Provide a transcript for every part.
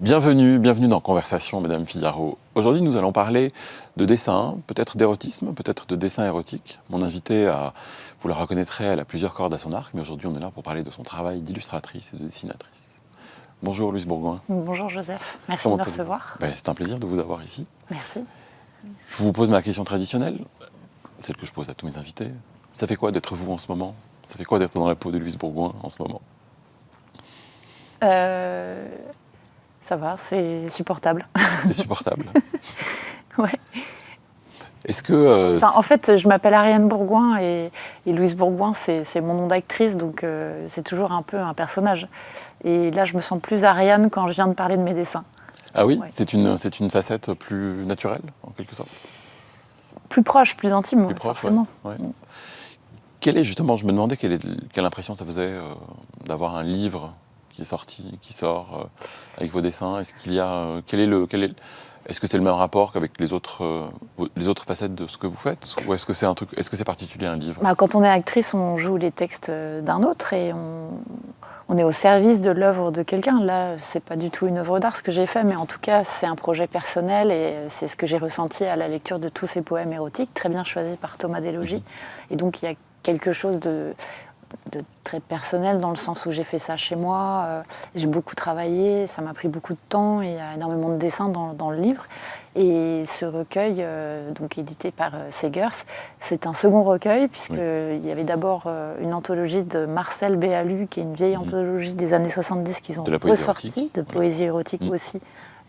Bienvenue dans Conversation, Madame Figaro. Aujourd'hui, nous allons parler de dessin, peut-être d'érotisme, peut-être de dessin érotique. Mon invitée, vous la reconnaîtrez, elle a plusieurs cordes à son arc, mais aujourd'hui, on est là pour parler de son travail d'illustratrice et de dessinatrice. Bonjour Louise Bourgoin. Bonjour Joseph, merci de me recevoir. C'est un plaisir de vous avoir ici. Merci. Je vous pose ma question traditionnelle, celle que je pose à tous mes invités. Ça fait quoi d'être vous en ce moment? Ça fait quoi d'être dans la peau de Louise Bourgoin en ce moment? Ça va, c'est supportable. C'est supportable. Ouais. Est-ce que... en fait, je m'appelle Ariane Bourgoin et Louise Bourgoin, c'est mon nom d'actrice, donc c'est toujours un peu un personnage. Et là, je me sens plus Ariane quand je viens de parler de mes dessins. Ah oui, ouais. C'est une facette plus naturelle, en quelque sorte? Plus proche, plus intime, plus proche, forcément. Ouais. Quelle est justement, je me demandais quelle impression ça faisait d'avoir un livre qui est sorti, qui sort avec vos dessins. Est-ce qu'il y a, est-ce que c'est le même rapport qu'avec les autres facettes de ce que vous faites, ou est-ce que c'est est-ce que c'est particulier un livre? Quand on est actrice, on joue les textes d'un autre et on est au service de l'œuvre de quelqu'un. Là, c'est pas du tout une œuvre d'art ce que j'ai fait, mais en tout cas, c'est un projet personnel et c'est ce que j'ai ressenti à la lecture de tous ces poèmes érotiques, très bien choisis par Thomas Deslogies. Et donc, il y a quelque chose de très personnel dans le sens où j'ai fait ça chez moi, j'ai beaucoup travaillé, ça m'a pris beaucoup de temps, il y a énormément de dessins dans le livre. Et ce recueil, donc édité par Segers, c'est un second recueil puisqu'il y avait d'abord une anthologie de Marcel Béalu, qui est une vieille anthologie des années 70 qu'ils ont ressortie, de poésie érotique aussi,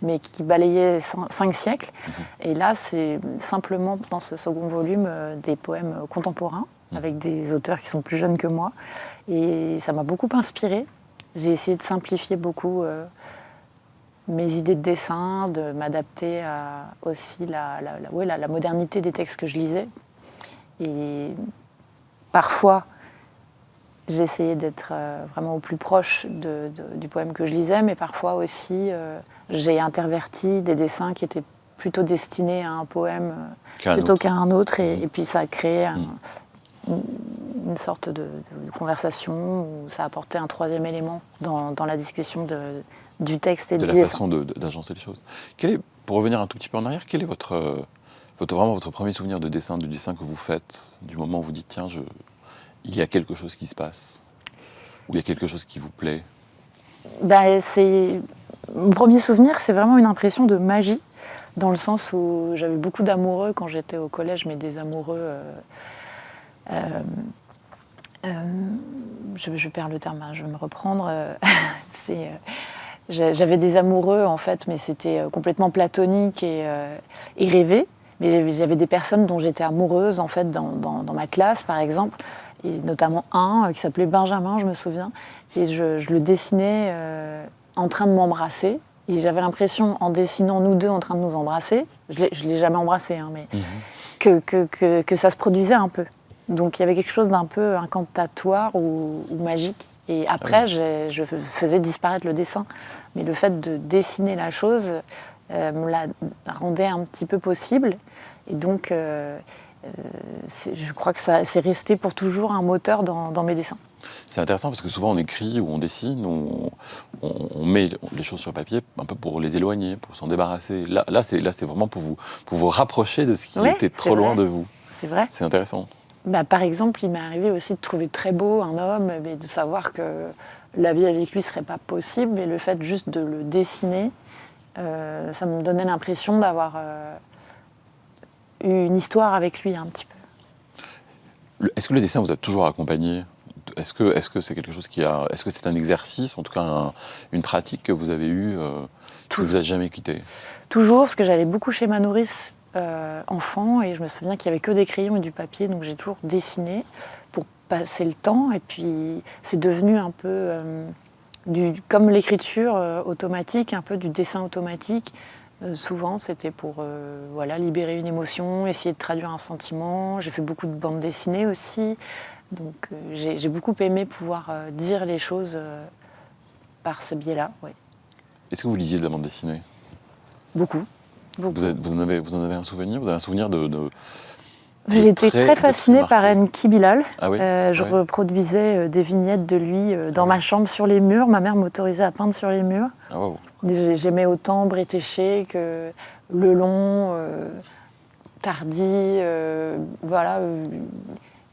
mais qui balayait 5 siècles. Et là, c'est simplement dans ce second volume des poèmes contemporains, avec des auteurs qui sont plus jeunes que moi. Et ça m'a beaucoup inspirée. J'ai essayé de simplifier beaucoup mes idées de dessin, de m'adapter à aussi la modernité des textes que je lisais. Et parfois, j'essayais d'être vraiment au plus proche du poème que je lisais, mais parfois aussi, j'ai interverti des dessins qui étaient plutôt destinés à un poème plutôt qu'à un autre. Et puis ça a créé une sorte de conversation où ça apportait un troisième élément dans la discussion du texte et du dessin. De la façon d'agencer les choses. Pour revenir un tout petit peu en arrière, quel est votre premier souvenir du dessin que vous faites, du moment où vous dites tiens, il y a quelque chose qui se passe, ou il y a quelque chose qui vous plaît? Mon premier souvenir, c'est vraiment une impression de magie, dans le sens où j'avais beaucoup d'amoureux quand j'étais au collège, mais des amoureux... je perds le terme, je vais me reprendre. J'avais des amoureux, en fait, mais c'était complètement platonique et rêvé. Mais j'avais des personnes dont j'étais amoureuse, en fait, dans ma classe, par exemple, et notamment un qui s'appelait Benjamin, je me souviens. Et je le dessinais en train de m'embrasser. Et j'avais l'impression, en dessinant nous deux en train de nous embrasser, je ne l'ai jamais embrassé, hein, mais que ça se produisait un peu. Donc il y avait quelque chose d'un peu incantatoire ou magique. Et après, je faisais disparaître le dessin. Mais le fait de dessiner la chose me la rendait un petit peu possible. Et donc, je crois que c'est resté pour toujours un moteur dans mes dessins. C'est intéressant parce que souvent on écrit ou on dessine, on met les choses sur papier un peu pour les éloigner, pour s'en débarrasser. Là, c'est vraiment pour vous rapprocher de ce qui était trop loin de vous. C'est vrai. C'est intéressant. Par exemple, il m'est arrivé aussi de trouver très beau un homme, mais de savoir que la vie avec lui ne serait pas possible. Et le fait juste de le dessiner, ça me donnait l'impression d'avoir eu une histoire avec lui un petit peu. Est-ce que le dessin vous a toujours accompagné ? Est-ce que c'est quelque chose est-ce que c'est un exercice, en tout cas une pratique que vous avez eue, qui ne vous a jamais quitté ? Toujours, parce que j'allais beaucoup chez ma nourrice enfant, et je me souviens qu'il n'y avait que des crayons et du papier, donc j'ai toujours dessiné pour passer le temps. Et puis c'est devenu un peu comme l'écriture automatique, un peu du dessin automatique. Souvent, c'était pour libérer une émotion, essayer de traduire un sentiment. J'ai fait beaucoup de bandes dessinées aussi. Donc j'ai beaucoup aimé pouvoir dire les choses par ce biais-là. Ouais. Est-ce que vous lisiez de la bande dessinée ? Beaucoup. Vous en avez un souvenir ? Vous avez un souvenir J'ai été très fascinée par marqué. Enki Bilal. Ah oui. Je Ouais. reproduisais des vignettes de lui dans ma chambre sur les murs. Ma mère m'autorisait à peindre sur les murs. Ah waouh. J'aimais autant Bretéché que Lelon, Tardy, voilà,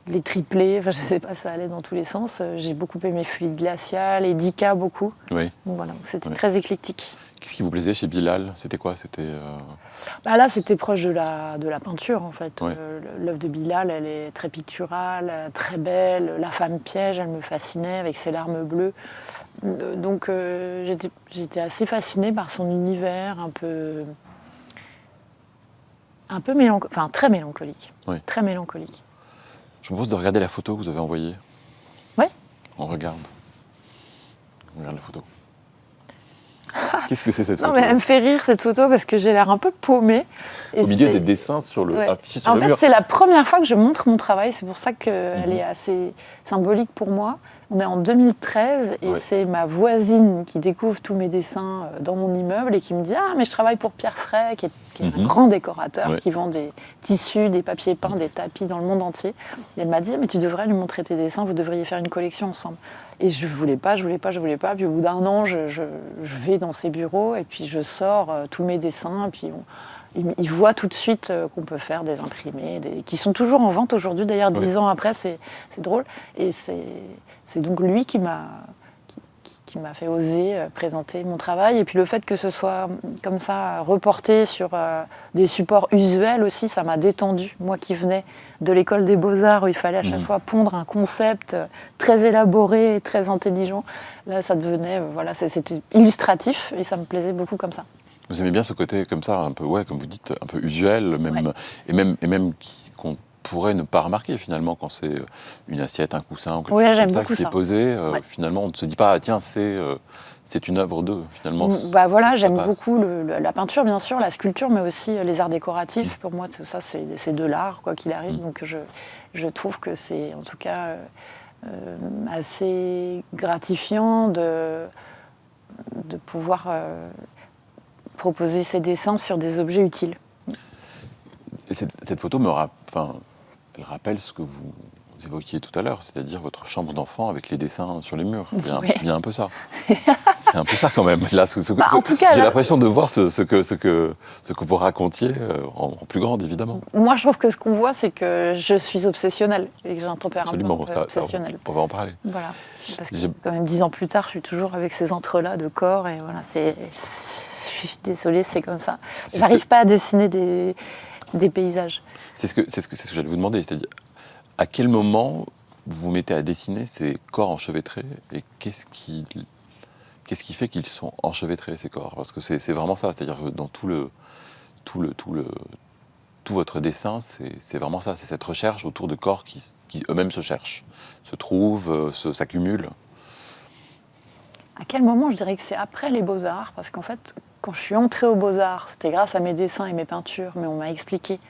les triplés. Enfin, je sais pas, ça allait dans tous les sens. J'ai beaucoup aimé Fluide Glacial et Dika beaucoup. Oui. Donc voilà, c'était Ouais. très éclectique. Qu'est-ce qui vous plaisait chez Bilal? C'était quoi? C'était Bah là, c'était proche de la peinture, en fait. Ouais. L'œuvre de Bilal, elle est très picturale, très belle. La femme piège, elle me fascinait avec ses larmes bleues. Donc, j'étais assez fascinée par son univers un peu mélancolique, enfin très mélancolique. Oui. Très mélancolique. Je vous propose de regarder la photo que vous avez envoyée. Ouais. On regarde. On regarde la photo. Qu'est-ce que c'est cette Non, photo? mais elle me fait rire cette photo parce que j'ai l'air un peu paumée. Et Au milieu c'est- des dessins sur le Ouais. affiché sur En le fait, mur. c'est la première fois que je montre mon travail, c'est pour ça qu'elle Mhm. est assez symbolique pour moi. On est en 2013 et Ouais. c'est ma voisine qui découvre tous mes dessins dans mon immeuble et qui me dit « Ah, mais je travaille pour Pierre Fray, qui est un Mhm. grand décorateur, Ouais. qui vend des tissus, des papiers peints, des tapis dans le monde entier. » Et elle m'a dit « Mais tu devrais lui montrer tes dessins, vous devriez faire une collection ensemble. » Et je voulais pas. Puis au bout d'un an, je vais dans ses bureaux et puis je sors tous mes dessins. Et puis il voit tout de suite qu'on peut faire des imprimés, qui sont toujours en vente aujourd'hui. D'ailleurs, Oui. 10 ans après, c'est drôle. Et c'est donc lui qui m'a fait oser présenter mon travail. Et puis le fait que ce soit comme ça reporté sur des supports usuels aussi, ça m'a détendu. Moi qui venais de l'école des beaux-arts où il fallait à chaque fois pondre un concept très élaboré, très intelligent. Là, ça devenait, voilà, c'était illustratif et ça me plaisait beaucoup comme ça. Vous aimez bien ce côté comme ça, un peu, ouais, comme vous dites, un peu usuel, même, Ouais. et même qu'on pourrait ne pas remarquer finalement quand c'est une assiette, un coussin ou quelque Ouais, chose j'aime comme ça beaucoup qui ça. est posé. Ouais. Finalement, on ne se dit pas, ah, tiens, c'est une œuvre d'eux. Finalement, Bah voilà, ça j'aime passe. beaucoup la peinture, bien sûr, la sculpture, mais aussi les arts décoratifs. Pour moi, tout ça, c'est de l'art, quoi qu'il arrive. Donc je trouve que c'est en tout cas assez gratifiant de pouvoir proposer ses dessins sur des objets utiles. Et cette photo elle rappelle ce que vous évoquiez tout à l'heure, c'est-à-dire votre chambre d'enfant avec les dessins sur les murs. Oui. Il y a un peu ça. C'est un peu ça quand même. Là, En tout cas, j'ai là- l'impression de voir ce que vous racontiez en plus grande, évidemment. Moi, je trouve que ce qu'on voit, c'est que je suis obsessionnelle et que j'ai un tempérament Absolument, obsessionnel. on va en parler. Voilà. Parce que J'ai- quand même 10 ans plus tard, je suis toujours avec ces entrelacs de corps et voilà, je suis désolée, c'est comme ça. C'est J'arrive pas à dessiner des paysages. C'est ce que j'allais vous demander, c'est-à-dire à quel moment vous vous mettez à dessiner ces corps enchevêtrés et qu'est-ce qui fait qu'ils sont enchevêtrés ces corps? Parce que c'est vraiment ça, c'est-à-dire que dans tout votre dessin, c'est vraiment ça, c'est cette recherche autour de corps qui eux-mêmes se cherchent, se trouvent, s'accumulent. À quel moment? Je dirais que c'est après les Beaux-Arts, parce qu'en fait, quand je suis entrée aux Beaux-Arts, c'était grâce à mes dessins et mes peintures, mais on m'a expliqué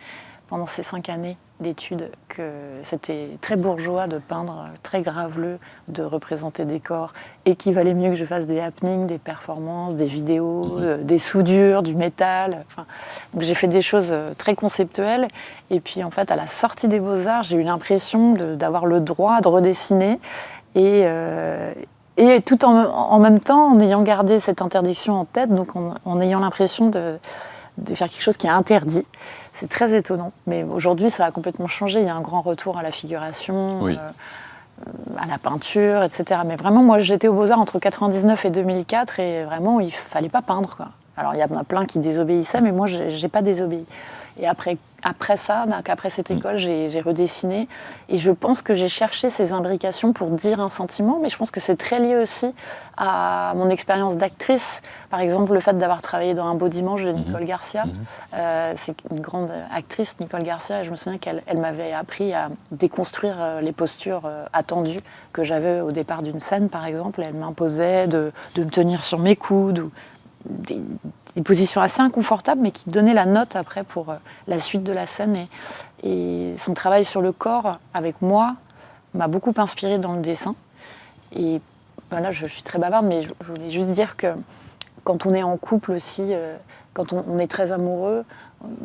pendant ces 5 années d'études que c'était très bourgeois de peindre, très graveleux de représenter des corps, et qu'il valait mieux que je fasse des happenings, des performances, des vidéos, des soudures, du métal. Enfin, donc j'ai fait des choses très conceptuelles, et puis en fait, à la sortie des Beaux-Arts, j'ai eu l'impression d'avoir le droit de redessiner, et tout en même temps, en ayant gardé cette interdiction en tête, donc en ayant l'impression de faire quelque chose qui est interdit. C'est très étonnant. Mais aujourd'hui, ça a complètement changé. Il y a un grand retour à la figuration, Oui. à la peinture, etc. Mais vraiment, moi, j'étais aux Beaux-Arts entre 99 et 2004 et vraiment, il ne fallait pas peindre, quoi. Alors, il y en a plein qui désobéissaient, mais moi, je n'ai pas désobéi. Et après ça, donc après cette école, j'ai redessiné. Et je pense que j'ai cherché ces imbrications pour dire un sentiment, mais je pense que c'est très lié aussi à mon expérience d'actrice. Par exemple, le fait d'avoir travaillé dans Un beau dimanche de Nicole Garcia. C'est une grande actrice, Nicole Garcia, et je me souviens qu'elle m'avait appris à déconstruire les postures attendues que j'avais au départ d'une scène, par exemple. Elle m'imposait de me tenir sur mes coudes, ou des positions assez inconfortables, mais qui donnaient la note après pour la suite de la scène. Et son travail sur le corps, avec moi, m'a beaucoup inspirée dans le dessin. Et ben là, je suis très bavarde, mais je voulais juste dire que quand on est en couple aussi, quand on est très amoureux,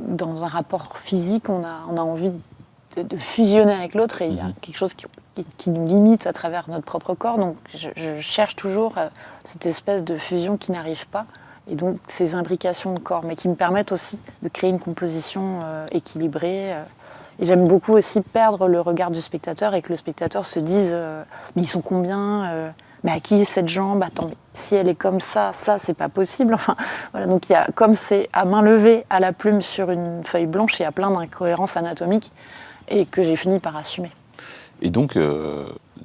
dans un rapport physique, on a envie de fusionner avec l'autre, et il y a quelque chose qui nous limite à travers notre propre corps. Donc je cherche toujours cette espèce de fusion qui n'arrive pas, et donc ces imbrications de corps, mais qui me permettent aussi de créer une composition équilibrée. Et j'aime beaucoup aussi perdre le regard du spectateur et que le spectateur se dise mais ils sont combien mais à qui est cette jambe? Attends, mais si elle est comme ça, c'est pas possible. Enfin, voilà, donc il y a, comme c'est à main levée, à la plume sur une feuille blanche, il y a plein d'incohérences anatomiques et que j'ai fini par assumer. Et donc,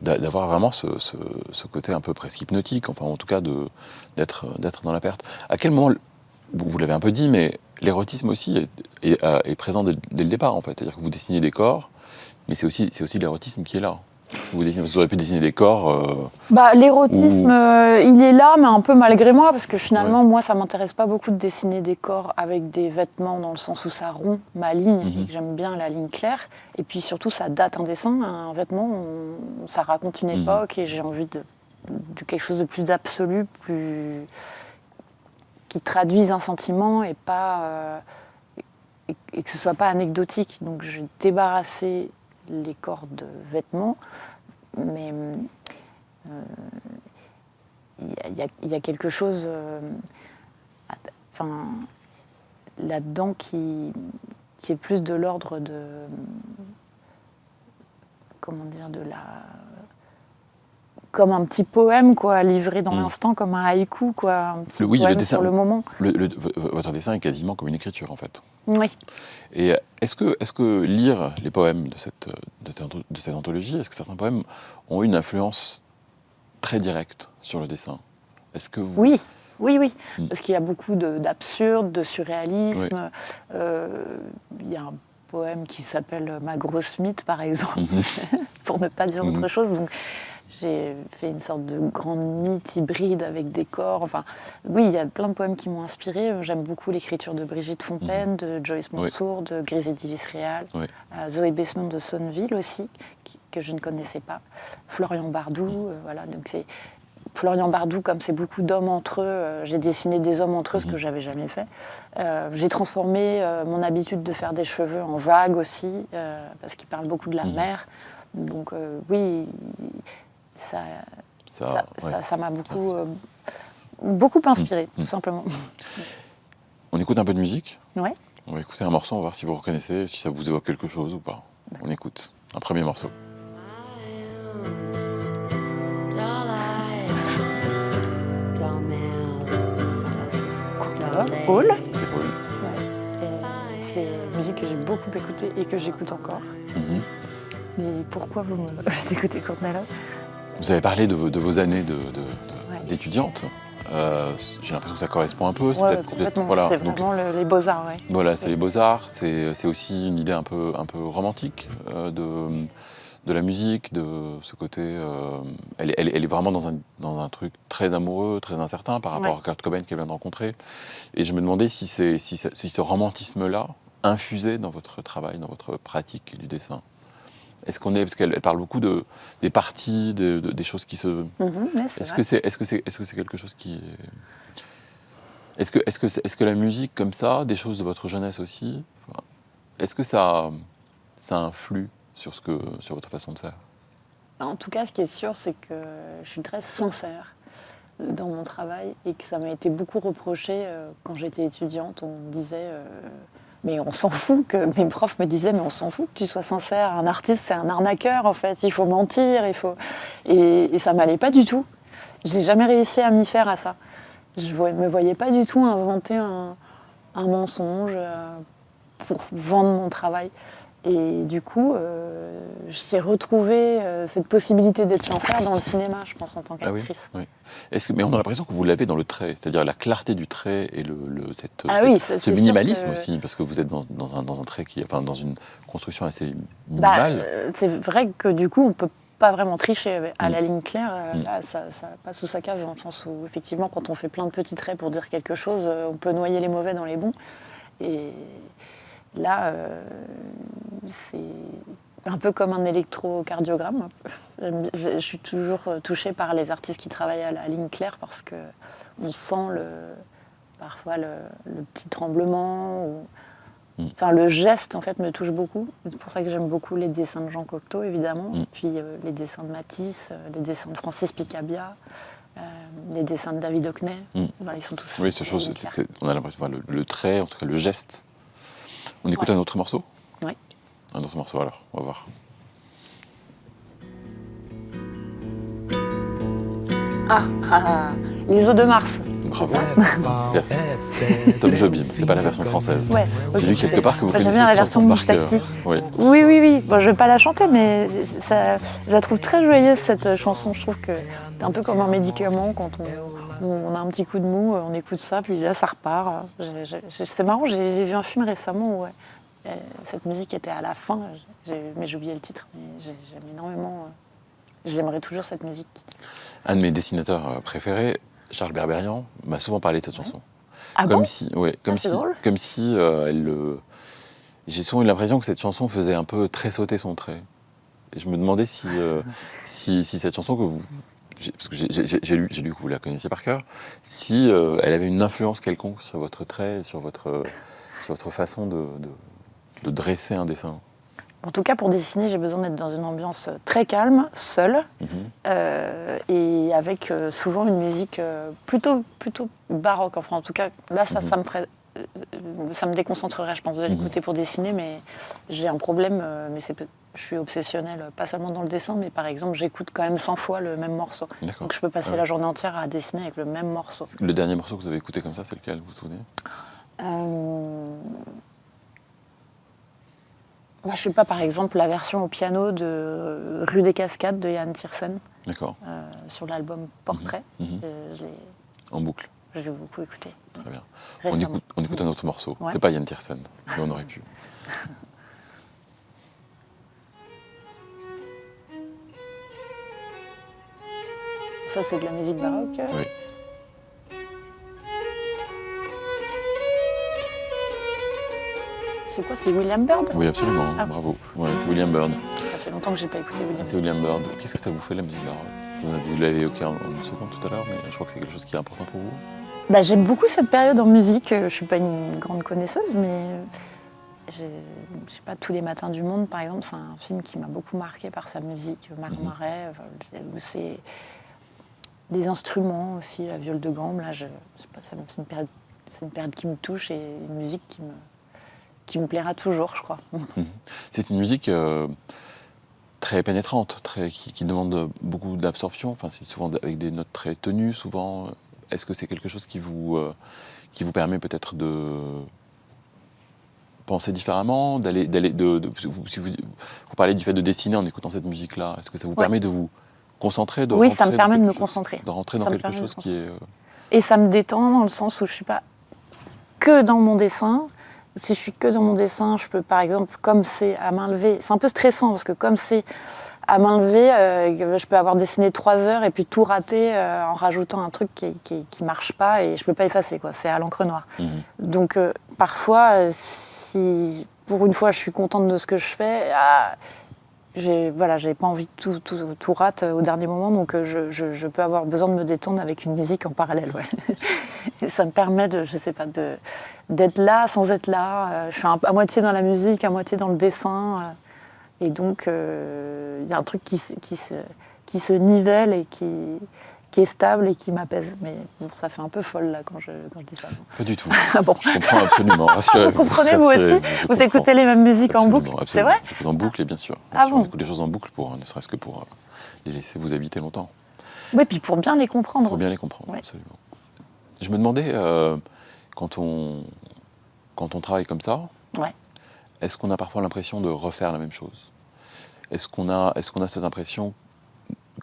d'avoir vraiment ce côté un peu presque hypnotique, enfin en tout cas d'être dans la perte. À quel moment, vous l'avez un peu dit, mais l'érotisme aussi est présent dès le départ en fait. C'est-à-dire que vous dessinez des corps, mais c'est aussi l'érotisme qui est là. Vous aurez pu dessiner des corps. L'érotisme, il est là, mais un peu malgré moi, parce que finalement, moi, ça m'intéresse pas beaucoup de dessiner des corps avec des vêtements, dans le sens où ça rompt ma ligne, et que j'aime bien la ligne claire. Et puis surtout, ça date un dessin, un vêtement, ça raconte une époque, et j'ai envie de quelque chose de plus absolu, qui traduise un sentiment et pas et que ce soit pas anecdotique. Donc, j'ai débarrassé les corps de vêtements, mais il y a quelque chose là-dedans qui est plus de l'ordre de comment dire, comme un petit poème quoi, livré dans l'instant, comme un haïku quoi, un petit poème le dessin, sur le moment. Votre dessin est quasiment comme une écriture en fait. Oui. Et est-ce que lire les poèmes de cette anthologie, est-ce que certains poèmes ont une influence très directe sur le dessin? Est-ce que vous... Oui. Parce qu'il y a beaucoup d'absurde, de surréalisme. Il y a un poème qui s'appelle Ma grosse mythe, par exemple, pour ne pas dire autre chose. Donc, j'ai fait une sorte de grande mythe hybride avec des corps. Enfin, oui, il y a plein de poèmes qui m'ont inspirée. J'aime beaucoup l'écriture de Brigitte Fontaine, de Joyce Mansour, de Grésy Dillis-Réal, Zoé Besmond de Sonneville aussi, que je ne connaissais pas. Florian Bardou, voilà. Donc c'est Florian Bardou, comme c'est beaucoup d'hommes entre eux, j'ai dessiné des hommes entre eux, ce que j'avais jamais fait. J'ai transformé mon habitude de faire des cheveux en vagues aussi, parce qu'il parle beaucoup de la mer. Donc oui. Ça m'a beaucoup inspiré, tout simplement. On écoute un peu de musique. Ouais. On va écouter un morceau, on va voir si vous reconnaissez, si ça vous évoque quelque chose ou pas. On écoute un premier morceau. Hall. C'est Hall. C'est une musique que j'ai beaucoup écoutée et que j'écoute encore. Mais pourquoi vous me faites écouter Courtney Love ? Vous avez parlé de vos années d'étudiante. J'ai l'impression que ça correspond un peu. Complètement. Voilà. C'est vraiment les beaux-arts. Ouais. Voilà, c'est les beaux-arts. C'est aussi une idée un peu romantique de la musique, de ce côté. Elle est vraiment dans un truc très amoureux, très incertain par rapport à Kurt Cobain qu'elle vient de rencontrer. Et je me demandais si ce romantisme-là infusait dans votre travail, dans votre pratique du dessin. Est-ce qu'on est, parce qu'elle parle beaucoup des parties, des choses qui se. Est-ce que c'est quelque chose qui est. Est-ce que la musique comme ça, des choses de votre jeunesse aussi, est-ce que ça influe sur votre façon de faire? En tout cas, ce qui est sûr, c'est que je suis très sincère dans mon travail et que ça m'a été beaucoup reproché quand j'étais étudiante. On me disait. Mais on s'en fout, mes profs me disaient, mais on s'en fout que tu sois sincère. Un artiste, c'est un arnaqueur, en fait. Il faut mentir, Et ça m'allait pas du tout. J'ai jamais réussi à m'y faire à ça. Je me voyais pas du tout inventer un mensonge pour vendre mon travail. Et du coup, j'ai retrouvé cette possibilité d'être sincère dans le cinéma, je pense, en tant qu'actrice. Oui. Mais on a l'impression que vous l'avez dans le trait, c'est-à-dire la clarté du trait et ce minimalisme aussi, parce que vous êtes dans un trait dans une construction assez minimale. C'est vrai que du coup, on peut pas vraiment tricher à la ligne claire. Là, ça passe sous sa case, dans le sens où, effectivement, quand on fait plein de petits traits pour dire quelque chose, on peut noyer les mauvais dans les bons. Et là, c'est un peu comme un électrocardiogramme. Je suis toujours touchée par les artistes qui travaillent à la ligne claire parce qu'on sent parfois le petit tremblement Enfin, le geste, en fait, me touche beaucoup. C'est pour ça que j'aime beaucoup les dessins de Jean Cocteau, évidemment, puis les dessins de Matisse, les dessins de Francis Picabia, les dessins de David Hockney. Ils sont tous... Oui, on a l'impression, le trait, en tout cas le geste. On écoute un autre morceau ? Oui. Un autre morceau, alors, on va voir. Les eaux de Mars. Bravo. Tom Jobim, c'est pas la version française. Ouais. J'ai lu quelque part que vous connaissez J'aime bien la cette version chanson par cœur. Moustaki. Oui. Oui. Bon, je vais pas la chanter, mais je la trouve très joyeuse, cette chanson. Je trouve que c'est un peu comme un médicament quand on a un petit coup de mou, on écoute ça, puis là, ça repart. C'est marrant, j'ai vu un film récemment où cette musique était à la fin, mais j'ai oublié le titre, mais j'aime énormément. J'aimerais toujours cette musique. Un de mes dessinateurs préférés, Charles Berberian, m'a souvent parlé de cette chanson. Ah comme bon si, comme si j'ai souvent eu l'impression que cette chanson faisait un peu tressauter son trait. Et je me demandais si cette chanson que vous, parce que j'ai lu que vous la connaissiez par cœur, si elle avait une influence quelconque sur votre trait, sur votre façon de dresser un dessin. En tout cas, pour dessiner, j'ai besoin d'être dans une ambiance très calme, seule, et avec souvent une musique plutôt baroque. Enfin, en tout cas, là, ça me déconcentrerait, je pense, de l'écouter pour dessiner, mais j'ai un problème, je suis obsessionnelle, pas seulement dans le dessin, mais par exemple, j'écoute quand même 100 fois le même morceau. D'accord. Donc je peux passer la journée entière à dessiner avec le même morceau. Le dernier morceau que vous avez écouté comme ça, c'est lequel, vous vous souvenez ? Moi, je sais pas, par exemple, la version au piano de Rue des Cascades de Yann Tiersen. D'accord. Sur l'album Portrait. En boucle. Je l'ai beaucoup écouté. Très bien. Récemment. On écoute un autre morceau. Ouais. C'est pas Yann Tiersen, mais on aurait pu. Ça, c'est de la musique baroque. Oui. C'est quoi, c'est William Byrd ? Oui, absolument. Ah. Bravo. Ouais, c'est William Byrd. Ça fait longtemps que j'ai pas écouté William C'est William Byrd. Qu'est-ce que ça vous fait, la musique baroque ? Vous l'avez évoqué en une seconde tout à l'heure, mais je crois que c'est quelque chose qui est important pour vous. Bah, j'aime beaucoup cette période en musique. Je suis pas une grande connaisseuse, mais je sais pas, Tous les matins du monde, par exemple, c'est un film qui m'a beaucoup marqué par sa musique, Marin Marais, où c'est les instruments aussi, la viole de gambe. Là, je sais pas, c'est une période qui me touche et une musique qui me plaira toujours, je crois. C'est une musique très pénétrante, qui demande beaucoup d'absorption. Enfin, c'est souvent avec des notes très tenues, souvent. Est-ce que c'est quelque chose qui vous permet peut-être de penser différemment, si vous parlez du fait de dessiner en écoutant cette musique-là, est-ce que ça vous permet de vous concentrer, Oui, ça me permet de me concentrer. De rentrer dans quelque chose qui est... Et ça me détend dans le sens où je suis pas que dans mon dessin. Si je suis que dans mon dessin, je peux, par exemple, comme c'est à main levée, c'est un peu stressant parce que comme c'est à main levée, je peux avoir dessiné 3 heures et puis tout rater en rajoutant un truc qui marche pas et je peux pas effacer, quoi. C'est à l'encre noire. Donc parfois, si pour une fois je suis contente de ce que je fais, j'ai pas envie de tout rate au dernier moment, donc je peux avoir besoin de me détendre avec une musique en parallèle, ouais. Et ça me permet d'être là sans être là. Je suis à moitié dans la musique, à moitié dans le dessin. Et donc, il y a un truc qui se nivelle et qui est stable et qui m'apaise. Mais bon, ça fait un peu folle là quand je dis ça. Pas du tout. Ah bon. Je comprends absolument. Vous comprenez, vous aussi ? Vous écoutez les mêmes musiques absolument, en boucle ? Absolument. C'est vrai ? J'écoute en boucle, et bien sûr. Ah bon ? On écoute des choses en boucle, ne serait-ce que pour les laisser vous habiter longtemps. Oui, puis pour bien les comprendre. Pour bien aussi. les comprendre, Ouais. absolument. Je me demandais, quand on travaille comme ça, Ouais. est-ce qu'on a parfois l'impression de refaire la même chose ? Est-ce qu'on a cette impression,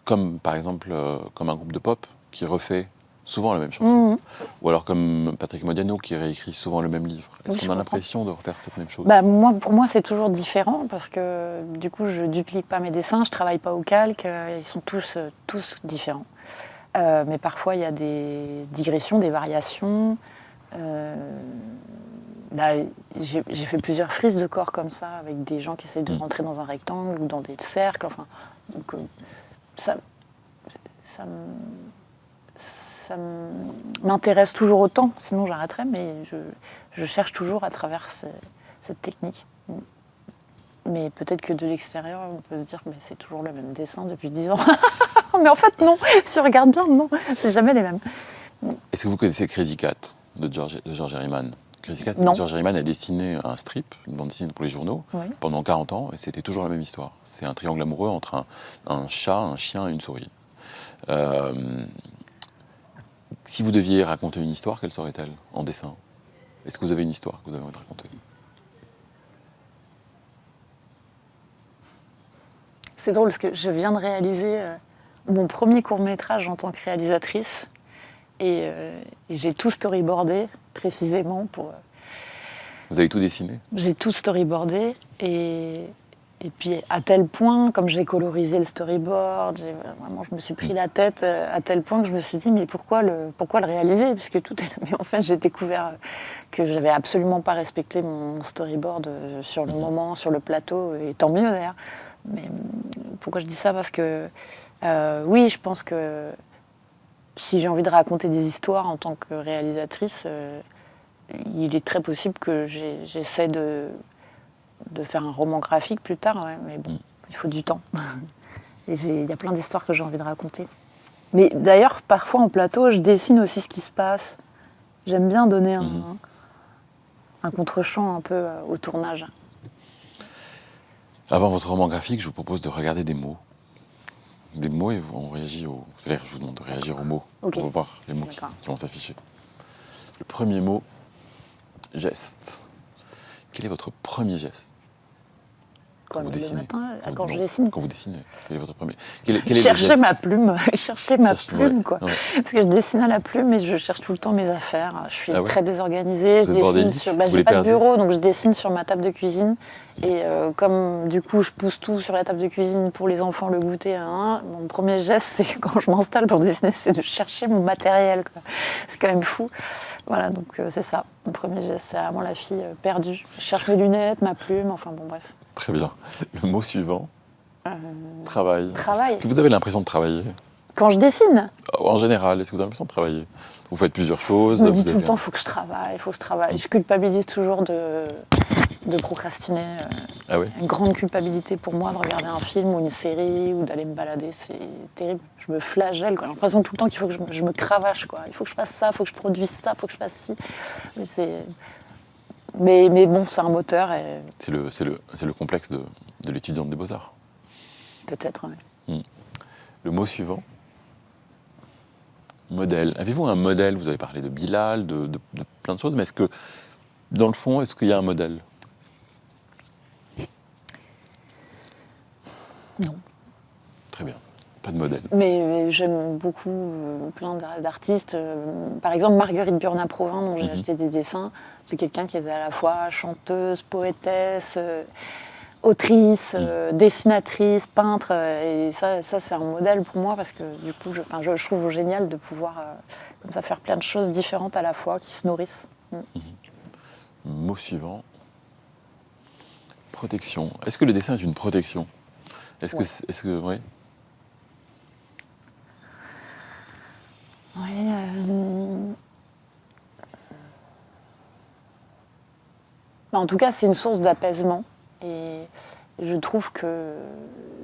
comme par exemple comme un groupe de pop qui refait souvent la même chanson, ou alors comme Patrick Modiano qui réécrit souvent le même livre. Est-ce qu'on a l'impression de refaire cette même chose ? Pour moi, c'est toujours différent parce que du coup, je duplique pas mes dessins, je travaille pas au calque, ils sont tous différents. Mais parfois, il y a des digressions, des variations. J'ai fait plusieurs frises de corps comme ça, avec des gens qui essayent de rentrer dans un rectangle ou dans des cercles. Enfin, donc, ça m'intéresse toujours autant, sinon j'arrêterais, mais je cherche toujours à travers cette technique. Mais peut-être que de l'extérieur, on peut se dire que c'est toujours le même dessin depuis 10 ans. Mais en fait, non. Si on regarde bien, non. C'est jamais les mêmes. Est-ce que vous connaissez Crazy Cat de George Herriman? Crazy Cat, Non. George Herriman a dessiné un strip, une bande dessinée pour les journaux, Oui. pendant 40 ans, et c'était toujours la même histoire. C'est un triangle amoureux entre un chat, un chien et une souris. Si vous deviez raconter une histoire, quelle serait-elle en dessin? Est-ce que vous avez une histoire que vous avez envie de raconter? C'est drôle parce que je viens de réaliser mon premier court-métrage en tant que réalisatrice. Et j'ai tout storyboardé précisément pour... Vous avez tout dessiné? J'ai tout storyboardé et puis à tel point, comme j'ai colorisé le storyboard, vraiment, je me suis pris la tête à tel point que je me suis dit mais pourquoi le réaliser puisque tout est là. Mais en fait j'ai découvert que j'avais absolument pas respecté mon storyboard sur le moment, sur le plateau, et tant mieux d'ailleurs. Mais pourquoi je dis ça? Parce que oui, je pense que si j'ai envie de raconter des histoires en tant que réalisatrice, il est très possible que j'essaie de faire un roman graphique plus tard, ouais, mais bon, il faut du temps. Et il y a plein d'histoires que j'ai envie de raconter. Mais d'ailleurs, parfois en plateau, je dessine aussi ce qui se passe. J'aime bien donner un contre-champ un peu au tournage. Avant votre roman graphique, je vous propose de regarder des mots. Des mots et on réagit aux... C'est-à-dire, je vous demande de réagir aux mots. Okay. On va voir les mots qui vont s'afficher. Le premier mot, geste. Quel est votre premier geste? Quand vous dessinez. Le matin, quand je dessine. Quand vous dessinez, quel est votre premier? Quel est chercher ma plume, ouais, quoi. Ouais. Parce que je dessine à la plume et je cherche tout le temps mes affaires. Je suis très désorganisée. Vous êtes bordélique? J'ai pas de bureau, donc je dessine sur ma table de cuisine. Et comme du coup je pousse tout sur la table de cuisine pour les enfants, le goûter, mon premier geste, c'est quand je m'installe pour dessiner, c'est de chercher mon matériel, quoi. C'est quand même fou. Voilà, donc c'est ça. Mon premier geste, c'est vraiment la fille perdue. Je cherche mes lunettes, ma plume, enfin bon, bref. Très bien. Le mot suivant, travail. Travail. Est-ce que vous avez l'impression de travailler? Quand je dessine? En général, est-ce que vous avez l'impression de travailler? Vous faites plusieurs choses. Je me dis tout le temps, il faut que je travaille. Je culpabilise toujours de procrastiner. Ah oui? Une grande culpabilité pour moi de regarder un film ou une série ou d'aller me balader. C'est terrible. Je me flagelle, quoi. J'ai l'impression tout le temps qu'il faut que je me cravache, quoi. Il faut que je fasse ça, il faut que je produise ça, il faut que je fasse ci. Mais bon, c'est un moteur. Et... C'est le complexe de l'étudiante des Beaux-Arts. Peut-être, oui. Le mot suivant, modèle. Avez-vous un modèle? Vous avez parlé de Bilal, de plein de choses, mais est-ce que, dans le fond, est-ce qu'il y a un modèle? Non. Très bien. Pas de modèle. Mais j'aime beaucoup plein d'artistes. Par exemple, Marguerite Burna-Provin, dont j'ai acheté des dessins, c'est quelqu'un qui est à la fois chanteuse, poétesse, autrice, dessinatrice, peintre. Et ça c'est un modèle pour moi parce que du coup, je trouve génial de pouvoir comme ça faire plein de choses différentes à la fois qui se nourrissent. Mot suivant, protection. Est-ce que le dessin est une protection? Est-ce que oui? Oui. En tout cas, c'est une source d'apaisement. Et je trouve que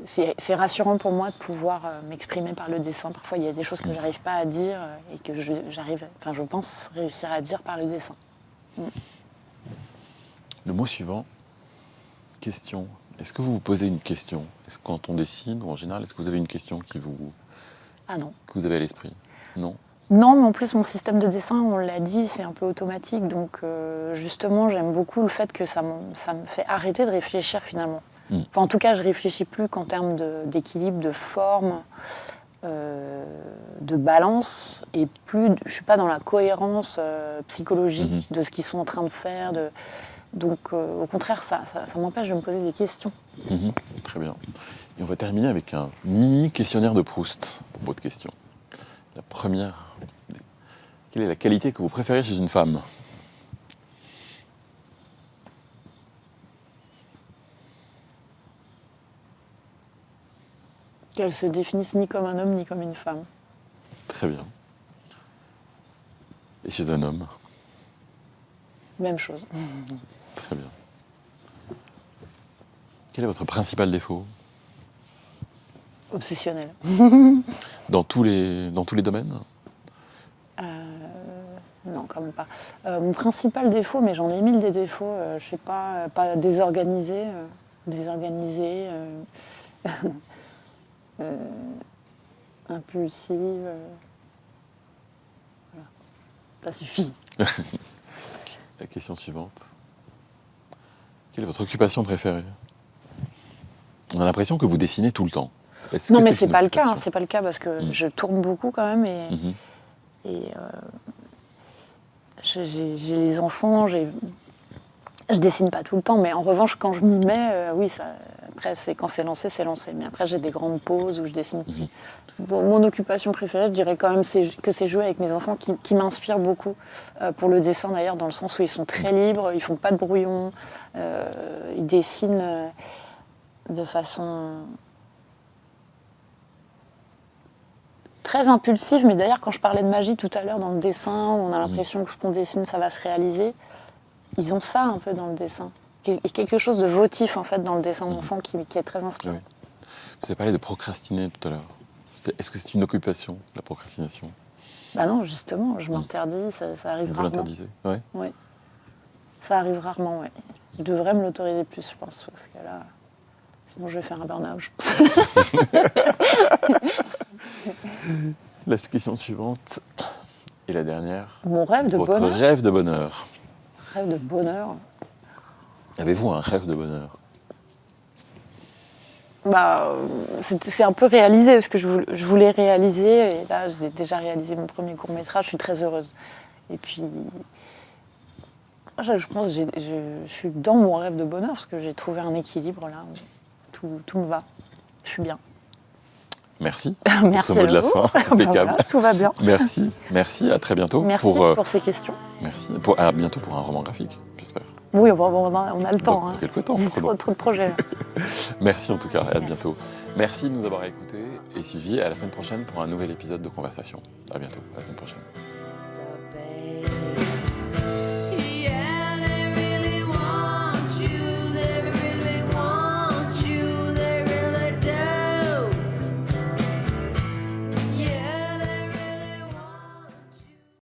c'est rassurant pour moi de pouvoir m'exprimer par le dessin. Parfois, il y a des choses que je n'arrive pas à dire et que je pense réussir à dire par le dessin. Le mot suivant, question. Est-ce que vous vous posez une question? Est-ce que quand on dessine, ou en général, est-ce que vous avez une question que vous avez à l'esprit? Non. Non, mais en plus, mon système de dessin, on l'a dit, c'est un peu automatique. Donc, justement, j'aime beaucoup le fait que ça me fait arrêter de réfléchir, finalement. Enfin, en tout cas, je ne réfléchis plus qu'en termes d'équilibre, de forme, de balance. Et plus, je ne suis pas dans la cohérence psychologique de ce qu'ils sont en train de faire. Donc, au contraire, ça m'empêche de me poser des questions. Très bien. Et on va terminer avec un mini questionnaire de Proust, pour votre question. La première, quelle est la qualité que vous préférez chez une femme? Qu'elle se définisse ni comme un homme ni comme une femme. Très bien. Et chez un homme? Même chose. Très bien. Quel est votre principal défaut Obsessionnel. dans tous les domaines? Non, quand même pas. Mon principal défaut, mais j'en ai mille des défauts, je sais pas désorganisé, impulsive. Voilà. Ça suffit. La question suivante. Quelle est votre occupation préférée? On a l'impression que vous dessinez tout le temps. Est-ce Non, que mais c'est une pas le cas. occupation C'est pas le cas parce que Mm. je tourne beaucoup quand même Mhm. et j'ai les enfants. Je dessine pas tout le temps, mais en revanche, quand je m'y mets, oui, ça. Après, quand c'est lancé, c'est lancé. Mais après, j'ai des grandes pauses où je dessine plus. Bon, mon occupation préférée, je dirais quand même que c'est jouer avec mes enfants qui m'inspire beaucoup pour le dessin d'ailleurs, dans le sens où ils sont très libres, ils font pas de brouillon, ils dessinent de façon très impulsive. Mais d'ailleurs, quand je parlais de magie tout à l'heure dans le dessin, où on a l'impression que ce qu'on dessine, ça va se réaliser, ils ont ça un peu dans le dessin. Quelque chose de votif en fait dans le dessin d'enfant qui est très inspirant. Oui. Vous avez parlé de procrastiner tout à l'heure. Est-ce que c'est une occupation, la procrastination? Bah non, justement, je m'interdis, ça arrive Vous rarement. l'interdisez? Ouais. Oui, ça arrive rarement, ouais. Je devrais me l'autoriser plus, je pense, parce que là, sinon je vais faire un burn-out, je pense. La question suivante et la dernière. Mon rêve de Votre bonheur. rêve de bonheur. Rêve de bonheur. Avez-vous un rêve de bonheur? Bah, c'est un peu réalisé, parce que je voulais réaliser, et là, j'ai déjà réalisé mon premier court-métrage, je suis très heureuse. Et puis, je pense que je suis dans mon rêve de bonheur, parce que j'ai trouvé un équilibre là, où tout me va. Je suis bien. Merci. Merci pour ce mot de la vous. fin. Bah Impeccable. voilà, tout va bien. Merci, à très bientôt. Merci pour ces questions. Merci. À bientôt pour un roman graphique, j'espère. Oui, on a le temps. Dans quelques temps. J'ai prenons. trop de projets. Là. Merci en tout cas et à Merci. bientôt. Merci de nous avoir écoutés et suivis. À la semaine prochaine pour un nouvel épisode de Conversation. À bientôt, à la semaine prochaine.